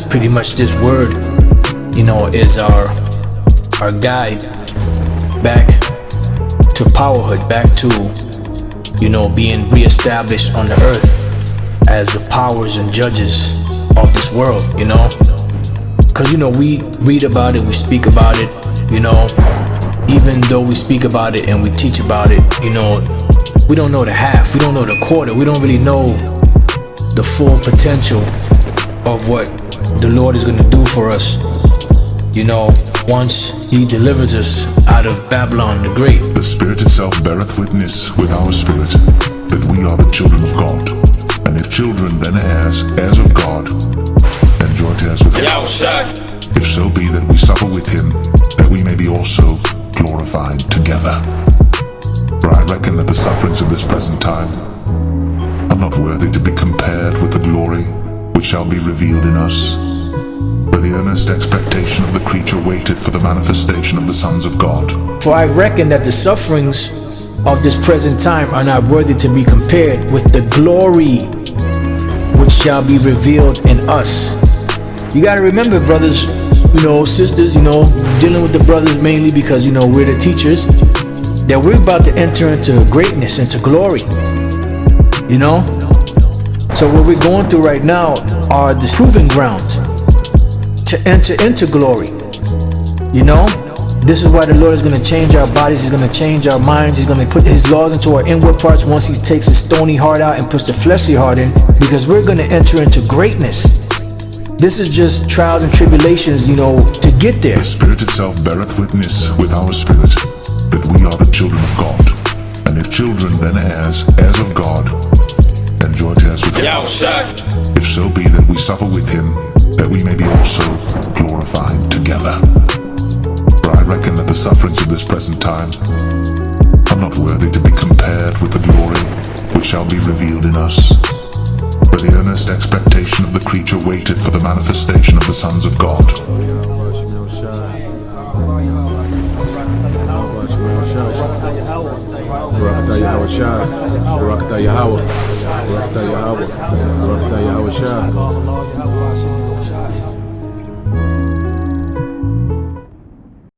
Pretty much this word, is our guide back to powerhood, back to, being reestablished on the earth as the powers and judges of this world, Because, we read about it, we speak about it, even though we speak about it and we teach about it, we don't know the half, we don't know the quarter, we don't really know the full potential of what the Lord is going to do for us, once He delivers us out of Babylon the Great. The Spirit itself beareth witness with our spirit that we are the children of God. And if children, then heirs, heirs of God, and joint-heirs with Him. If so be that we suffer with Him, that we may be also glorified together. For I reckon that the sufferings of this present time are not worthy to be compared with the glory which shall be revealed in us. For the earnest expectation of the creature waiteth for the manifestation of the sons of God. For I reckon that the sufferings of this present time are not worthy to be compared with the glory which shall be revealed in us. You got to remember, brothers, sisters, dealing with the brothers mainly because, we're the teachers, that we're about to enter into greatness, into glory, So what we're going through right now are the proving grounds to enter into glory, This is why the Lord is going to change our bodies, He's going to change our minds, He's going to put His laws into our inward parts once He takes His stony heart out and puts the fleshly heart in, because we're going to enter into greatness. This is just trials and tribulations, to get there. The Spirit itself beareth witness with our spirit that we are the children of God. And if children, then heirs, heirs of God, and joint-heirs with Him. If so be that we suffer with Him, that we may be also glorified together. For I reckon that the sufferings of this present time are not worthy to be compared with the glory which shall be revealed in us. For the earnest expectation of the creature waiteth for the manifestation of the sons of God. YAHAWASHI.